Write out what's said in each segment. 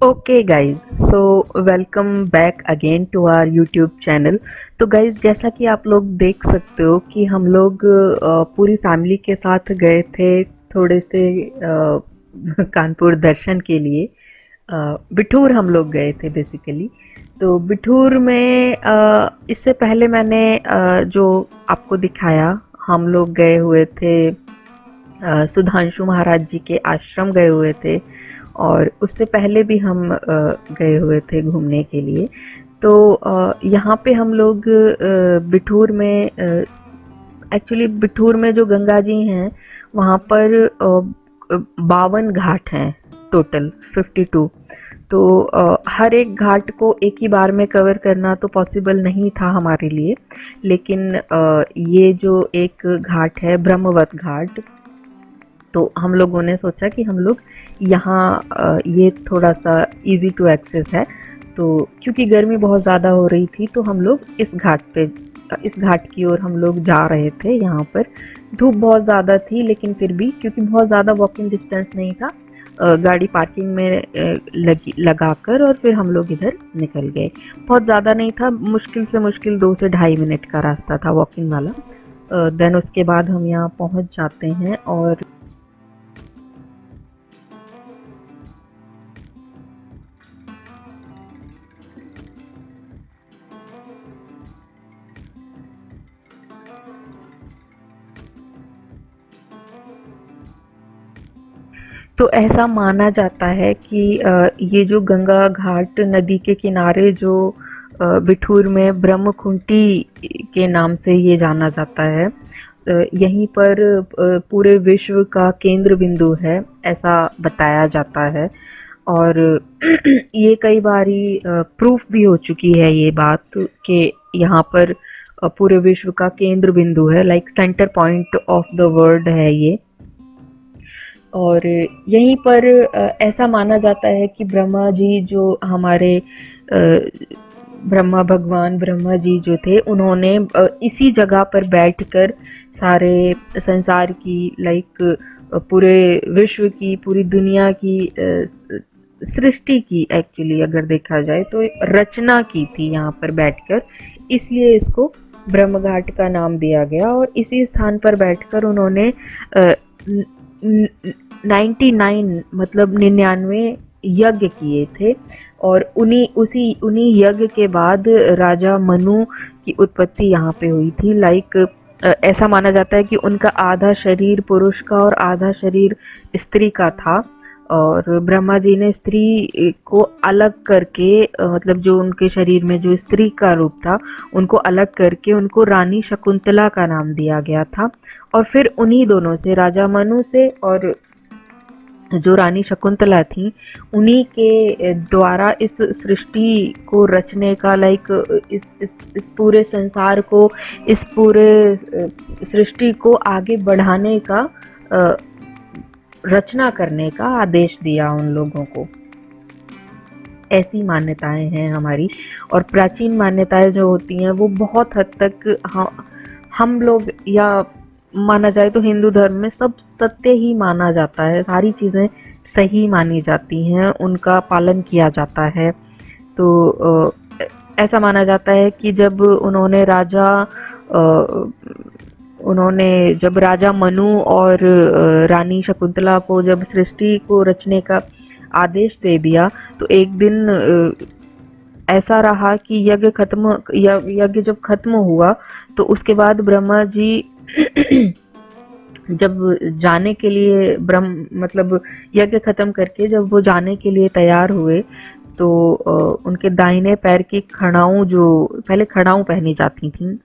Okay guys, so welcome back again to our YouTube channel. तो guys, जैसा कि आप लोग देख सकते हो कि हम लोग पूरी फैमिली के साथ गए थे थोड़े से कानपुर दर्शन के लिए। बिठूर हम लोग गए थे बेसिकली। तो बिठूर में इससे पहले मैंने जो आपको दिखाया, हम लोग गए हुए थे सुधांशु महाराज जी के आश्रम गए हुए थे। और उससे पहले भी हम गए हुए थे घूमने के लिए। तो यहाँ पे हम लोग बिठूर में, एक्चुअली बिठूर में जो गंगा जी हैं वहाँ पर 52 घाट हैं, टोटल 52। तो हर एक घाट को एक ही बार में कवर करना तो पॉसिबल नहीं था हमारे लिए। लेकिन ये जो एक घाट है ब्रह्मवत घाट, तो हम लोगों ने सोचा कि हम लोग यहाँ ये थोड़ा सा इजी टू एक्सेस है। तो क्योंकि गर्मी बहुत ज़्यादा हो रही थी तो हम लोग इस घाट की ओर हम लोग जा रहे थे। यहाँ पर धूप बहुत ज़्यादा थी, लेकिन फिर भी क्योंकि बहुत ज़्यादा वॉकिंग डिस्टेंस नहीं था, गाड़ी पार्किंग में लगाकर और फिर हम लोग इधर निकल गए। बहुत ज़्यादा नहीं था, मुश्किल से मुश्किल 2 से ढाई मिनट का रास्ता था वॉकिंग वाला। देन उसके बाद हम यहाँ पहुँच जाते हैं। और तो ऐसा माना जाता है कि ये जो गंगा घाट नदी के किनारे जो बिठूर में ब्रह्मकुंटी के नाम से ये जाना जाता है, यहीं पर पूरे विश्व का केंद्र बिंदु है, ऐसा बताया जाता है। और ये कई बारी प्रूफ भी हो चुकी है ये बात कि यहाँ पर पूरे विश्व का केंद्र बिंदु है, like centre point of the world है ये। और यहीं पर ऐसा माना जाता है कि ब्रह्मा जी जो हमारे ब्रह्मा भगवान ब्रह्मा जी जो थे, उन्होंने इसी जगह पर बैठकर सारे संसार की, लाइक पूरे विश्व की, पूरी दुनिया की सृष्टि की, एक्चुअली अगर देखा जाए तो रचना की थी यहाँ पर बैठकर। इसलिए इसको ब्रह्म घाट का नाम दिया गया। और इसी स्थान पर बैठकर उन्होंने 99, मतलब 99 यज्ञ किए थे। और उन्हीं यज्ञ के बाद राजा मनु की उत्पत्ति यहाँ पे हुई थी। लाइक ऐसा माना जाता है कि उनका आधा शरीर पुरुष का और आधा शरीर स्त्री का था। और ब्रह्मा जी ने स्त्री को अलग करके, मतलब जो उनके शरीर में जो स्त्री का रूप था उनको अलग करके उनको रानी शकुंतला का नाम दिया गया था। और फिर उन्हीं दोनों से, राजा मनु से और जो रानी शकुंतला थी, उन्हीं के द्वारा इस सृष्टि को रचने का, लाइक इस पूरे संसार को, इस पूरे सृष्टि को आगे बढ़ाने का, रचना करने का आदेश दिया उन लोगों को। ऐसी मान्यताएं हैं हमारी। और प्राचीन मान्यताएं जो होती हैं वो बहुत हद तक हम लोग, या माना जाए तो हिंदू धर्म में सब सत्य ही माना जाता है, सारी चीज़ें सही मानी जाती हैं, उनका पालन किया जाता है। तो ऐसा माना जाता है कि जब राजा मनु और रानी शकुंतला को जब सृष्टि को रचने का आदेश दे दिया, तो एक दिन ऐसा रहा कि यज्ञ जब खत्म हुआ तो उसके बाद ब्रह्मा जी जब जाने के लिए, मतलब यज्ञ खत्म करके जब वो जाने के लिए तैयार हुए, तो उनके दाहिने पैर की खड़ाऊं, जो पहले खड़ाऊं पहनी जाती थी,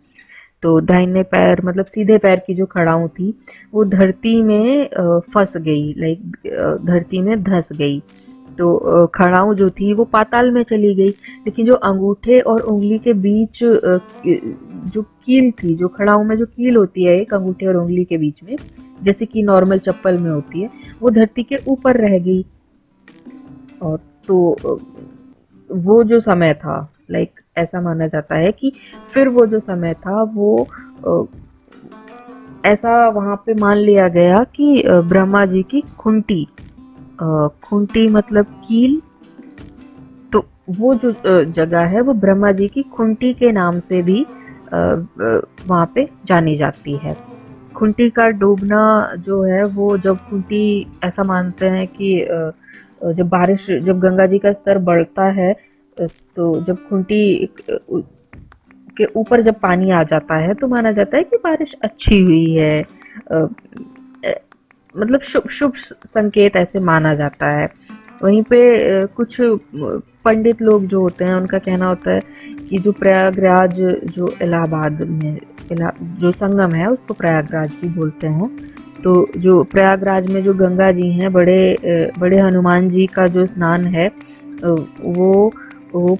तो दाहिने पैर, मतलब सीधे पैर की जो खड़ाऊं थी, वो धरती में फंस गई, लाइक धरती में धंस गई। तो खड़ाऊं जो थी वो पाताल में चली गई। लेकिन जो अंगूठे और उंगली के बीच जो कील थी, जो खड़ाऊं में जो कील होती है एक अंगूठे और उंगली के बीच में, जैसे कि नॉर्मल चप्पल में होती है, वो धरती के ऊपर रह गई। और तो वो जो समय था, लाइक ऐसा माना जाता है कि फिर वो जो समय था वो ऐसा वहां पे मान लिया गया कि ब्रह्मा जी की खुंटी, खुंटी मतलब कील, वो जो जगह है वो ब्रह्मा जी की खुंटी के नाम से भी वहाँ पे जानी जाती है। खुंटी का डूबना जो है वो जब खुंटी, ऐसा मानते हैं कि जब गंगा जी का स्तर बढ़ता है, तो जब खुंटी के ऊपर जब पानी आ जाता है तो माना जाता है कि बारिश अच्छी हुई है। अ, मतलब शुभ शुभ संकेत ऐसे माना जाता है। वहीं पे कुछ पंडित लोग जो होते हैं उनका कहना होता है कि जो प्रयागराज, जो इलाहाबाद में जो संगम है उसको प्रयागराज भी बोलते हैं। तो जो प्रयागराज में जो गंगा जी हैं, बड़े हनुमान जी का जो स्नान है वो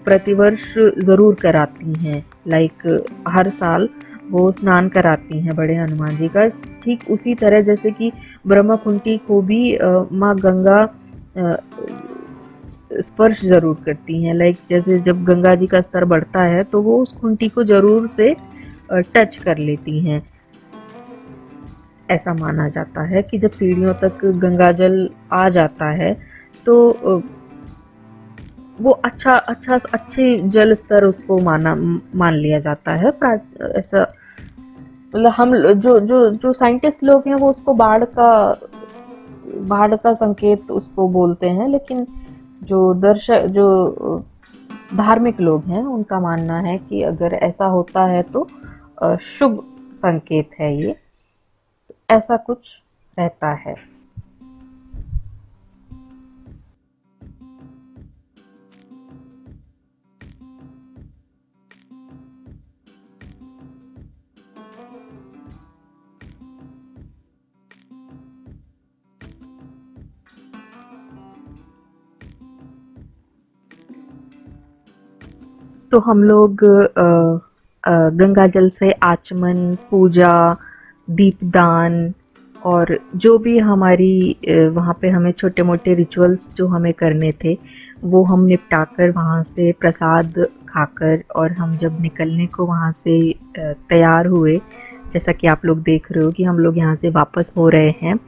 प्रतिवर्ष ज़रूर कराती हैं। लाइक हर साल वो स्नान कराती हैं बड़े हनुमान जी का। ठीक उसी तरह जैसे कि ब्रह्मकुंटी को भी माँ गंगा अ, स्पर्श ज़रूर करती हैं। लाइक जैसे जब गंगा जी का स्तर बढ़ता है तो वो उस खुंटी को ज़रूर से टच कर लेती हैं। ऐसा माना जाता है कि जब सीढ़ियों तक गंगा जल आ जाता है तो वो अच्छी जल स्तर उसको मान लिया जाता है। ऐसा मतलब हम जो जो जो साइंटिस्ट लोग हैं वो उसको बाढ़ का संकेत उसको बोलते हैं, लेकिन जो धार्मिक लोग हैं उनका मानना है कि अगर ऐसा होता है तो शुभ संकेत है ये। ऐसा कुछ रहता है। तो हम लोग गंगा जल से आचमन, पूजा, दीपदान और जो भी हमारी वहाँ पे हमें छोटे मोटे रिचुअल्स जो हमें करने थे वो हम निपटाकर वहाँ से प्रसाद खाकर, और हम जब निकलने को वहाँ से तैयार हुए, जैसा कि आप लोग देख रहे हो कि हम लोग यहाँ से वापस हो रहे हैं।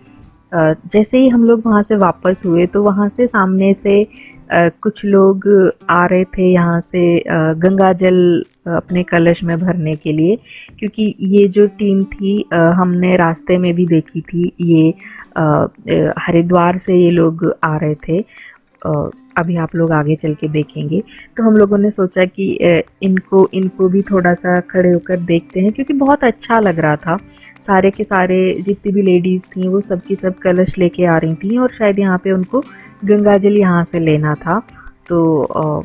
जैसे ही हम लोग वहाँ से वापस हुए तो वहाँ से सामने से कुछ लोग आ रहे थे यहाँ से गंगा जल अपने कलश में भरने के लिए, क्योंकि ये जो टीम थी हमने रास्ते में भी देखी थी। ये हरिद्वार से ये लोग आ रहे थे। अभी आप लोग आगे चल के देखेंगे। तो हम लोगों ने सोचा कि इनको इनको भी थोड़ा सा खड़े होकर देखते हैं, क्योंकि बहुत अच्छा लग रहा था। सारे के सारे जितनी भी लेडीज़ थी वो सब की सब कलश लेके आ रही थी, और शायद यहाँ पे उनको गंगा जल यहाँ से लेना था। तो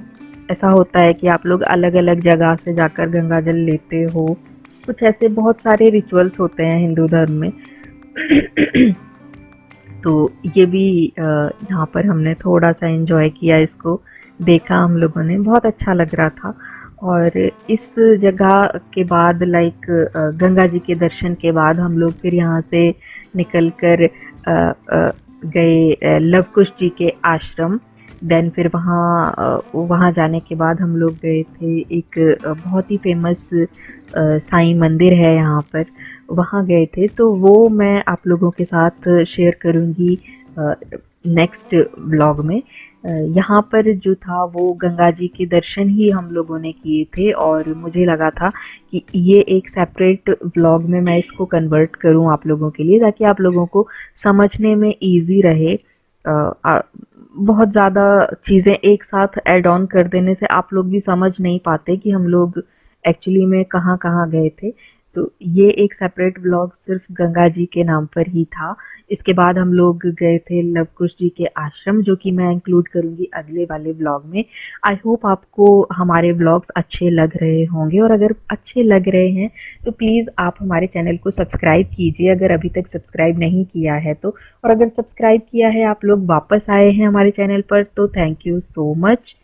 ऐसा होता है कि आप लोग अलग अलग जगह से जाकर गंगा जल लेते हो। कुछ ऐसे बहुत सारे रिचुअल्स होते हैं हिंदू धर्म में। तो ये भी यहाँ पर हमने थोड़ा सा एंजॉय किया, इसको देखा हम लोगों ने, बहुत अच्छा लग रहा था। और इस जगह के बाद लाइक गंगा जी के दर्शन के बाद हम लोग फिर यहाँ से निकल कर गए लव कुश जी के आश्रम। देन फिर वहाँ जाने के बाद हम लोग गए थे एक बहुत ही फेमस साईं मंदिर है यहाँ पर, वहाँ गए थे। तो वो मैं आप लोगों के साथ शेयर करूँगी नेक्स्ट व्लॉग में। यहाँ पर जो था वो गंगा जी के दर्शन ही हम लोगों ने किए थे, और मुझे लगा था कि ये एक सेपरेट व्लॉग में मैं इसको कन्वर्ट करूँ आप लोगों के लिए, ताकि आप लोगों को समझने में इजी रहे। बहुत ज़्यादा चीज़ें एक साथ ऐड ऑन कर देने से आप लोग भी समझ नहीं पाते कि हम लोग एक्चुअली में कहाँ कहाँ गए थे। तो ये एक सेपरेट व्लॉग सिर्फ गंगा जी के नाम पर ही था। इसके बाद हम लोग गए थे लव कुश जी के आश्रम, जो कि मैं इंक्लूड करूँगी अगले वाले व्लॉग में। आई होप आपको हमारे व्लॉग्स अच्छे लग रहे होंगे, और अगर अच्छे लग रहे हैं तो प्लीज़ आप हमारे चैनल को सब्सक्राइब कीजिए अगर अभी तक सब्सक्राइब नहीं किया है तो। और अगर सब्सक्राइब किया है, आप लोग वापस आए हैं हमारे चैनल पर, तो थैंक यू सो मच।